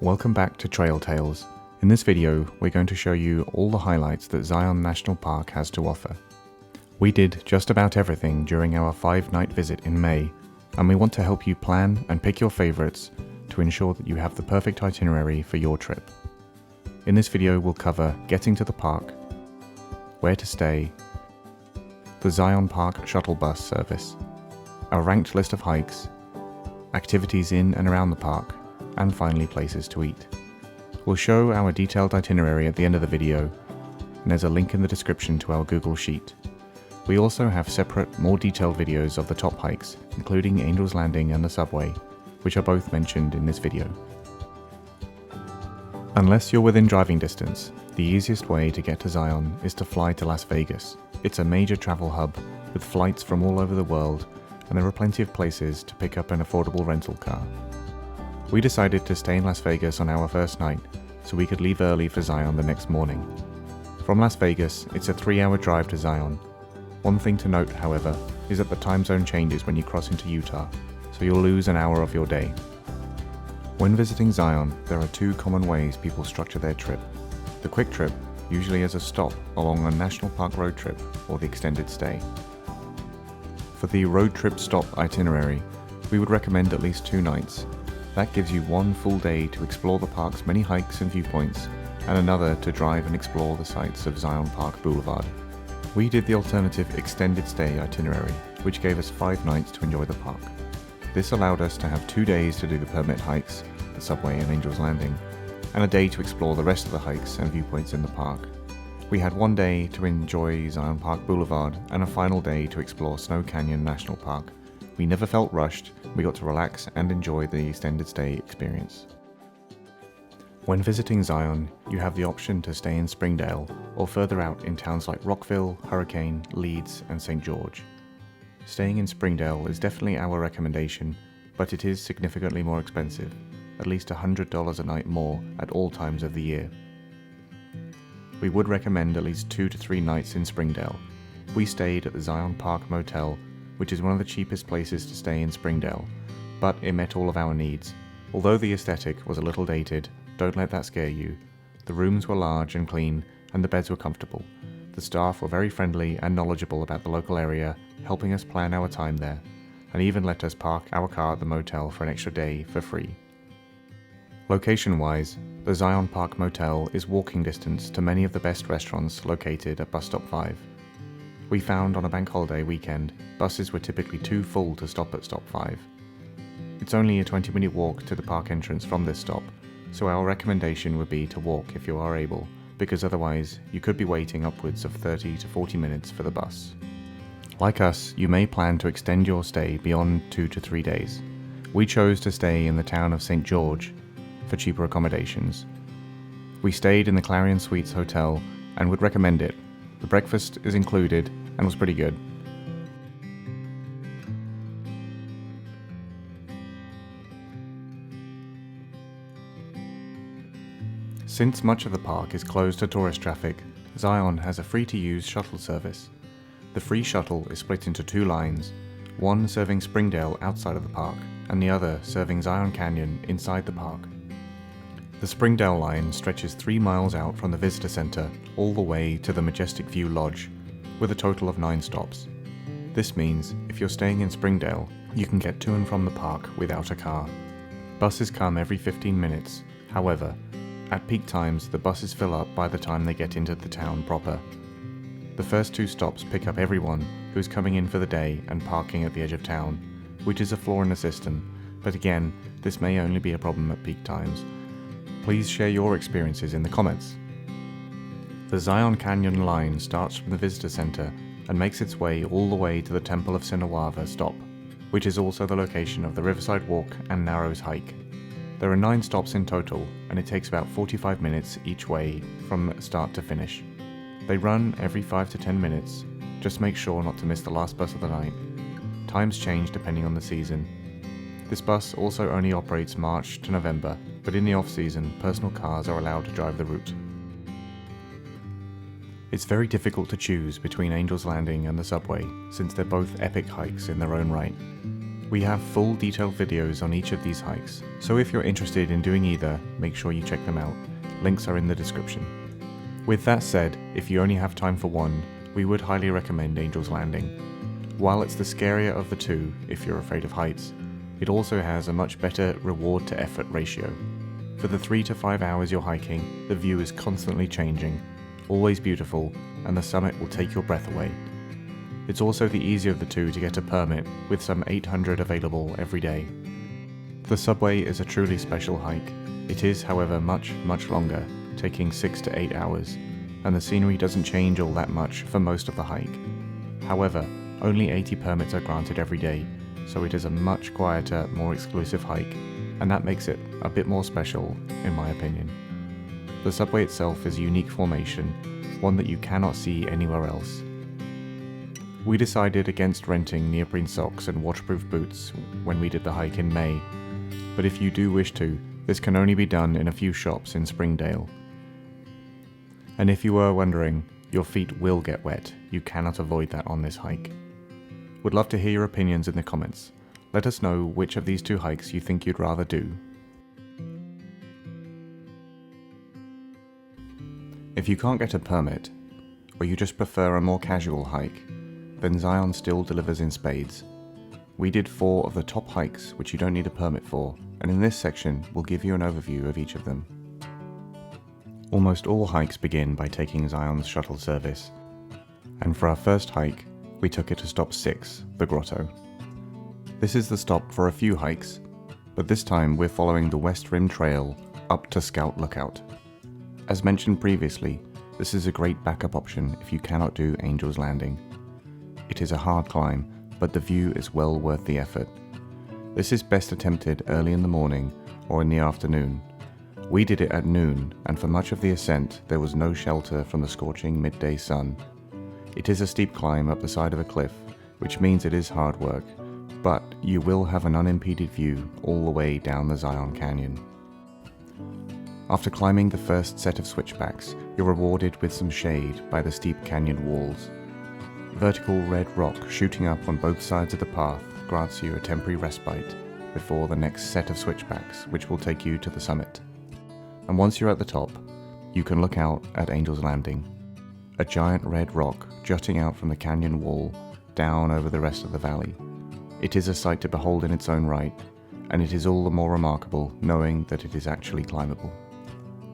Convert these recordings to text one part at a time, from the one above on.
Welcome back to Trail Tales. In this video, we're going to show you all the highlights that Zion National Park has to offer. We did just about everything during our 5-night visit in May, and we want to help you plan and pick your favorites to ensure that you have the perfect itinerary for your trip. In this video, we'll cover getting to the park, where to stay, the Zion Park Shuttle bus service, our ranked list of hikes, activities in and around the park, and finally places to eat. We'll show our detailed itinerary at the end of the video, and there's a link in the description to our Google Sheet. We also have separate, more detailed videos of the top hikes, including Angel's Landing and the subway, which are both mentioned in this video. Unless you're within driving distance, the easiest way to get to Zion is to fly to Las Vegas. It's a major travel hub with flights from all over the world, and there are plenty of places to pick up an affordable rental car. We decided to stay in Las Vegas on our first night, so we could leave early for Zion the next morning. From Las Vegas, it's a 3-hour drive to Zion. One thing to note, however, is that the time zone changes when you cross into Utah, so you'll lose an hour of your day. When visiting Zion, there are 2 common ways people structure their trip. The quick trip, usually as a stop along a national park road trip, or the extended stay. For the road trip stop itinerary, we would recommend at least 2 nights. That gives you 1 full day to explore the park's many hikes and viewpoints, and another to drive and explore the sights of Zion Park Boulevard. We did the alternative extended stay itinerary, which gave us 5 nights to enjoy the park. This allowed us to have 2 days to do the permit hikes, the subway and Angel's Landing, and a day to explore the rest of the hikes and viewpoints in the park. We had 1 day to enjoy Zion Park Boulevard and a final day to explore Snow Canyon National Park. We never felt rushed, we got to relax and enjoy the extended stay experience. When visiting Zion, you have the option to stay in Springdale or further out in towns like Rockville, Hurricane, Leeds and St. George. Staying in Springdale is definitely our recommendation, but it is significantly more expensive, at least $100 a night more at all times of the year. We would recommend at least 2 to 3 nights in Springdale. We stayed at the Zion Park Motel, which is one of the cheapest places to stay in Springdale, but it met all of our needs. Although the aesthetic was a little dated, don't let that scare you. The rooms were large and clean, and the beds were comfortable. The staff were very friendly and knowledgeable about the local area, helping us plan our time there, and even let us park our car at the motel for an extra day for free. Location-wise, the Zion Park Motel is walking distance to many of the best restaurants located at Bus Stop 5. We found on a bank holiday weekend, buses were typically too full to stop at Stop 5. It's only a 20-minute walk to the park entrance from this stop, so our recommendation would be to walk if you are able, because otherwise you could be waiting upwards of 30 to 40 minutes for the bus. Like us, you may plan to extend your stay beyond 2 to 3 days. We chose to stay in the town of St. George for cheaper accommodations. We stayed in the Clarion Suites Hotel and would recommend it. The breakfast is included and was pretty good. Since much of the park is closed to tourist traffic, Zion has a free-to-use shuttle service. The free shuttle is split into 2 lines, one serving Springdale outside of the park, and the other serving Zion Canyon inside the park. The Springdale line stretches 3 miles out from the visitor center all the way to the Majestic View Lodge, with a total of 9 stops. This means if you're staying in Springdale, you can get to and from the park without a car. Buses come every 15 minutes. However, at peak times, the buses fill up by the time they get into the town proper. The first 2 stops pick up everyone who's coming in for the day and parking at the edge of town, which is a flaw in the system, but again, this may only be a problem at peak times. Please share your experiences in the comments. The Zion Canyon line starts from the visitor center and makes its way all the way to the Temple of Sinawava stop, which is also the location of the Riverside Walk and Narrows hike. There are 9 stops in total, and it takes about 45 minutes each way from start to finish. They run every 5 to 10 minutes. Just make sure not to miss the last bus of the night. Times change depending on the season. This bus also only operates March to November, but in the off-season, personal cars are allowed to drive the route. It's very difficult to choose between Angel's Landing and the subway, since they're both epic hikes in their own right. We have full detailed videos on each of these hikes, so if you're interested in doing either, make sure you check them out. Links are in the description. With that said, if you only have time for one, we would highly recommend Angel's Landing. While it's the scarier of the two if you're afraid of heights, it also has a much better reward to effort ratio. For the 3 to 5 hours you're hiking, the view is constantly changing, always beautiful, and the summit will take your breath away. It's also the easier of the two to get a permit, with some 800 available every day. The subway is a truly special hike. It is, however, much longer, taking 6 to 8 hours, and the scenery doesn't change all that much for most of the hike. However, only 80 permits are granted every day, so it is a much quieter, more exclusive hike, and that makes it a bit more special, in my opinion. The subway itself is a unique formation, one that you cannot see anywhere else. We decided against renting neoprene socks and waterproof boots when we did the hike in May, but if you do wish to, this can only be done in a few shops in Springdale. And if you were wondering, your feet will get wet. You cannot avoid that on this hike. Would love to hear your opinions in the comments. Let us know which of these two hikes you think you'd rather do. If you can't get a permit, or you just prefer a more casual hike, then Zion still delivers in spades. We did 4 of the top hikes which you don't need a permit for, and in this section we'll give you an overview of each of them. Almost all hikes begin by taking Zion's shuttle service, and for our first hike, we took it to stop 6, the Grotto. This is the stop for a few hikes, but this time we're following the West Rim Trail up to Scout Lookout. As mentioned previously, this is a great backup option if you cannot do Angel's Landing. It is a hard climb, but the view is well worth the effort. This is best attempted early in the morning or in the afternoon. We did it at noon, and for much of the ascent there was no shelter from the scorching midday sun. It is a steep climb up the side of a cliff, which means it is hard work, but you will have an unimpeded view all the way down the Zion Canyon. After climbing the first set of switchbacks, you're rewarded with some shade by the steep canyon walls. Vertical red rock shooting up on both sides of the path grants you a temporary respite before the next set of switchbacks, which will take you to the summit. And once you're at the top, you can look out at Angel's Landing, a giant red rock jutting out from the canyon wall down over the rest of the valley. It is a sight to behold in its own right, and it is all the more remarkable knowing that it is actually climbable.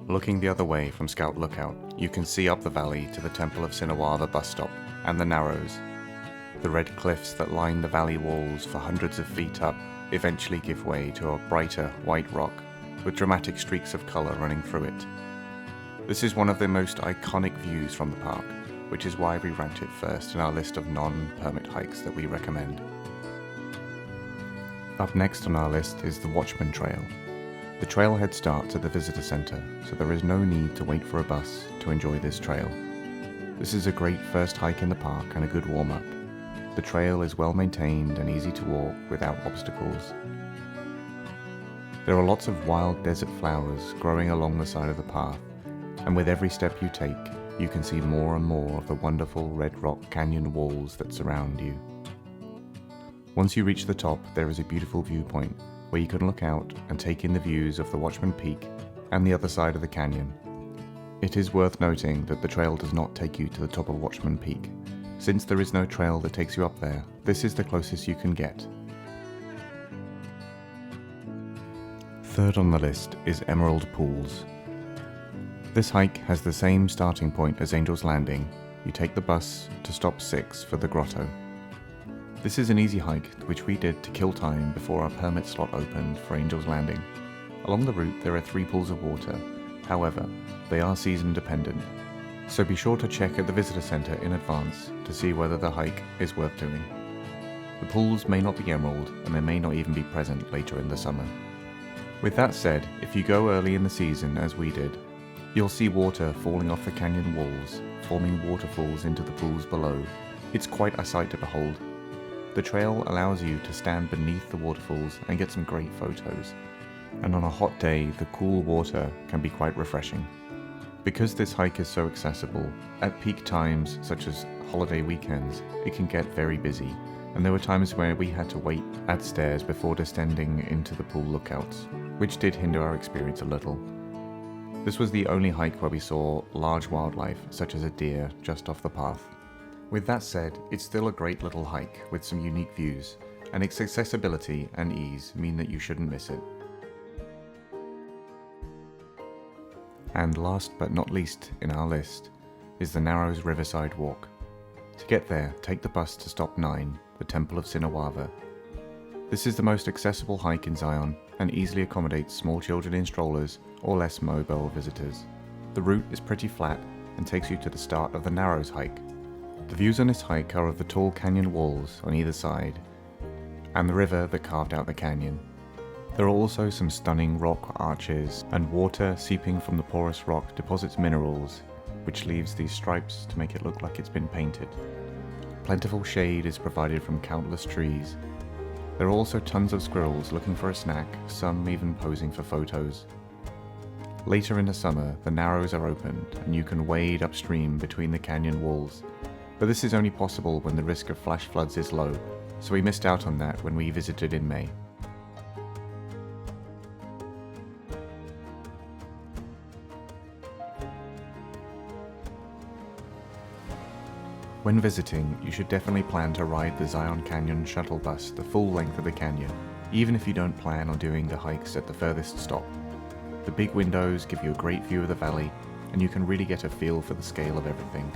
Looking the other way from Scout Lookout, you can see up the valley to the Temple of Sinawava bus stop and the Narrows. The red cliffs that line the valley walls for hundreds of feet up eventually give way to a brighter white rock with dramatic streaks of colour running through it. This is one of the most iconic views from the park, which is why we ranked it first in our list of non-permit hikes that we recommend. Up next on our list is the Watchman Trail. The trailhead starts at the visitor centre, so there is no need to wait for a bus to enjoy this trail. This is a great first hike in the park and a good warm-up. The trail is well maintained and easy to walk without obstacles. There are lots of wild desert flowers growing along the side of the path, and with every step you take, you can see more and more of the wonderful red rock canyon walls that surround you. Once you reach the top, there is a beautiful viewpoint where you can look out and take in the views of the Watchman Peak and the other side of the canyon. It is worth noting that the trail does not take you to the top of Watchman Peak. Since there is no trail that takes you up there, this is the closest you can get. Third on the list is Emerald Pools. This hike has the same starting point as Angel's Landing. You take the bus to stop 6 for the Grotto. This is an easy hike which we did to kill time before our permit slot opened for Angel's Landing. Along the route there are 3 pools of water, however, they are season dependent, so be sure to check at the visitor centre in advance to see whether the hike is worth doing. The pools may not be emerald and they may not even be present later in the summer. With that said, if you go early in the season as we did, you'll see water falling off the canyon walls, forming waterfalls into the pools below. It's quite a sight to behold. The trail allows you to stand beneath the waterfalls and get some great photos, and on a hot day the cool water can be quite refreshing. Because this hike is so accessible, at peak times such as holiday weekends, it can get very busy, and there were times where we had to wait at stairs before descending into the pool lookouts, which did hinder our experience a little. This was the only hike where we saw large wildlife, such as a deer, just off the path. With that said, it's still a great little hike with some unique views, and its accessibility and ease mean that you shouldn't miss it. And last but not least in our list is the Narrows Riverside Walk. To get there, take the bus to stop 9, the Temple of Sinawava. This is the most accessible hike in Zion and easily accommodates small children in strollers or less mobile visitors. The route is pretty flat and takes you to the start of the Narrows hike. The views on this hike are of the tall canyon walls on either side and the river that carved out the canyon. There are also some stunning rock arches, and water seeping from the porous rock deposits minerals, which leaves these stripes to make it look like it's been painted. Plentiful shade is provided from countless trees. There are also tons of squirrels looking for a snack, some even posing for photos. Later in the summer, the Narrows are opened and you can wade upstream between the canyon walls, but this is only possible when the risk of flash floods is low, so we missed out on that when we visited in May. When visiting, you should definitely plan to ride the Zion Canyon Shuttle bus the full length of the canyon, even if you don't plan on doing the hikes at the furthest stop. The big windows give you a great view of the valley, and you can really get a feel for the scale of everything.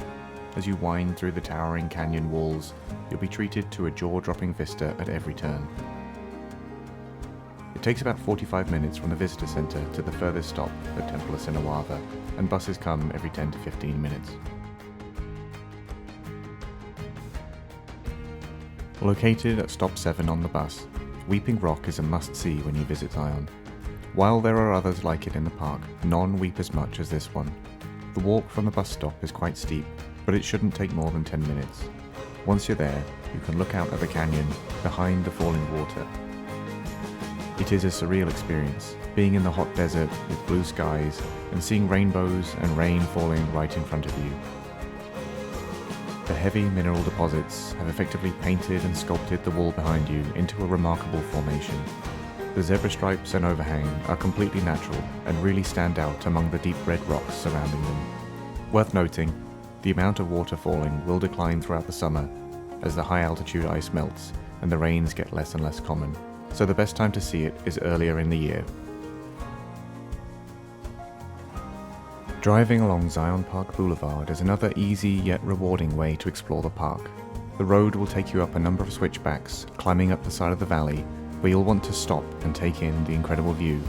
As you wind through the towering canyon walls, you'll be treated to a jaw-dropping vista at every turn. It takes about 45 minutes from the visitor center to the furthest stop, the Temple of Sinawava, and buses come every 10 to 15 minutes. Located at stop 7 on the bus, Weeping Rock is a must-see when you visit Zion. While there are others like it in the park, none weep as much as this one. The walk from the bus stop is quite steep, but it shouldn't take more than 10 minutes. Once you're there, you can look out at the canyon behind the falling water. It is a surreal experience, being in the hot desert with blue skies and seeing rainbows and rain falling right in front of you. The heavy mineral deposits have effectively painted and sculpted the wall behind you into a remarkable formation. The zebra stripes and overhang are completely natural and really stand out among the deep red rocks surrounding them. Worth noting, the amount of water falling will decline throughout the summer as the high altitude ice melts and the rains get less and less common, so the best time to see it is earlier in the year. Driving along Zion Park Boulevard is another easy yet rewarding way to explore the park. The road will take you up a number of switchbacks, climbing up the side of the valley, where you'll want to stop and take in the incredible view.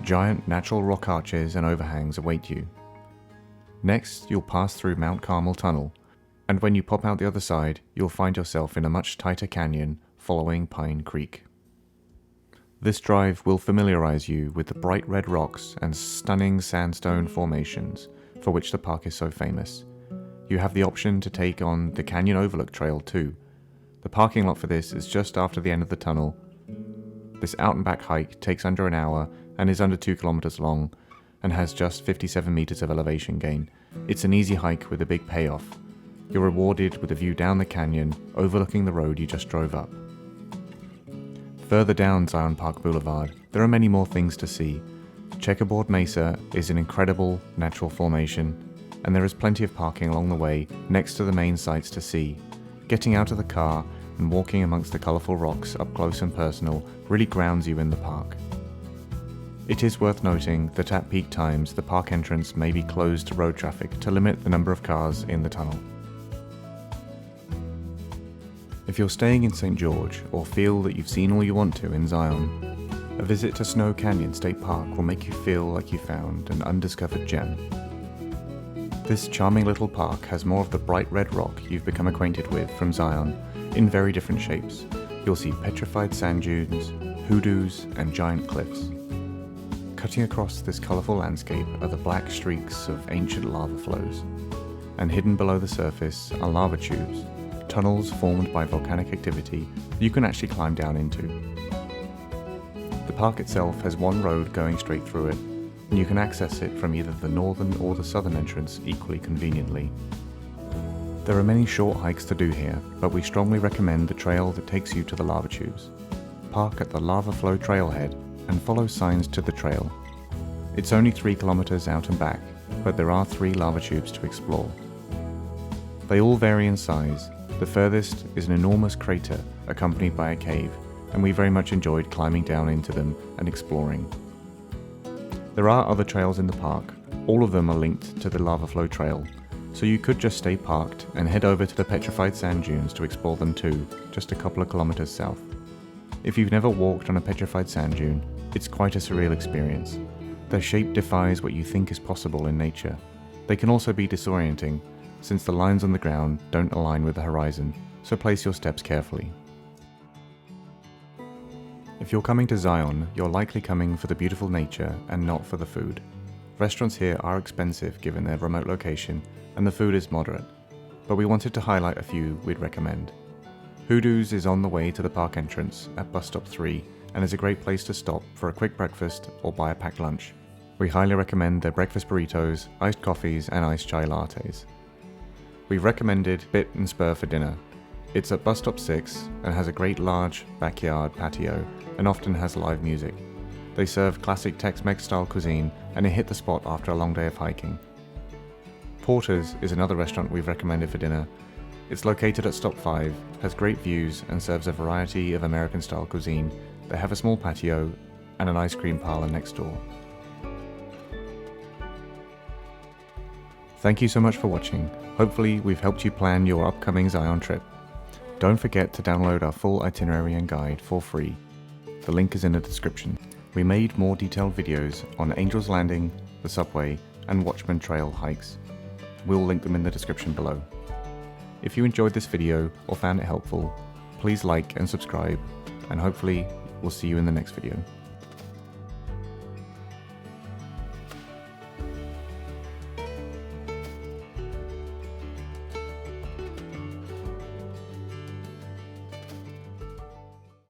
Giant natural rock arches and overhangs await you. Next, you'll pass through Mount Carmel Tunnel, and when you pop out the other side, you'll find yourself in a much tighter canyon following Pine Creek. This drive will familiarize you with the bright red rocks and stunning sandstone formations for which the park is so famous. You have the option to take on the Canyon Overlook Trail too. The parking lot for this is just after the end of the tunnel. This out and back hike takes under an hour and is under 2 kilometers long and has just 57 meters of elevation gain. It's an easy hike with a big payoff. You're rewarded with a view down the canyon overlooking the road you just drove up. Further down Zion Park Boulevard, there are many more things to see. Checkerboard Mesa is an incredible natural formation, and there is plenty of parking along the way next to the main sights to see. Getting out of the car and walking amongst the colourful rocks up close and personal really grounds you in the park. It is worth noting that at peak times the park entrance may be closed to road traffic to limit the number of cars in the tunnel. If you're staying in St. George or feel that you've seen all you want to in Zion, a visit to Snow Canyon State Park will make you feel like you found an undiscovered gem. This charming little park has more of the bright red rock you've become acquainted with from Zion in very different shapes. You'll see petrified sand dunes, hoodoos, and giant cliffs. Cutting across this colourful landscape are the black streaks of ancient lava flows, and hidden below the surface are lava tubes, tunnels formed by volcanic activity you can actually climb down into. The park itself has one road going straight through it, and you can access it from either the northern or the southern entrance equally conveniently. There are many short hikes to do here, but we strongly recommend the trail that takes you to the lava tubes. Park at the lava flow trailhead and follow signs to the trail. It's only 3 kilometers out and back, but there are 3 lava tubes to explore. They all vary in size. The furthest is an enormous crater accompanied by a cave, and we very much enjoyed climbing down into them and exploring. There are other trails in the park. All of them are linked to the lava flow trail, so you could just stay parked and head over to the petrified sand dunes to explore them too, just a couple of kilometers south. If you've never walked on a petrified sand dune, it's quite a surreal experience. Their shape defies what you think is possible in nature. They can also be disorienting, since the lines on the ground don't align with the horizon, so place your steps carefully. If you're coming to Zion, you're likely coming for the beautiful nature and not for the food. Restaurants here are expensive given their remote location, and the food is moderate, but we wanted to highlight a few we'd recommend. Hoodoo's is on the way to the park entrance at bus stop 3 and is a great place to stop for a quick breakfast or buy a packed lunch. We highly recommend their breakfast burritos, iced coffees and iced chai lattes. We've recommended Bit and Spur for dinner. It's at bus stop 6 and has a great large backyard patio and often has live music. They serve classic Tex-Mex style cuisine and it hit the spot after a long day of hiking. Porter's is another restaurant we've recommended for dinner. It's located at stop 5, has great views and serves a variety of American style cuisine. They have a small patio and an ice cream parlor next door. Thank you so much for watching. Hopefully we've helped you plan your upcoming Zion trip. Don't forget to download our full itinerary and guide for free. The link is in the description. We made more detailed videos on Angel's Landing, the subway, and Watchman Trail hikes. We'll link them in the description below. If you enjoyed this video or found it helpful, please like and subscribe, and hopefully we'll see you in the next video.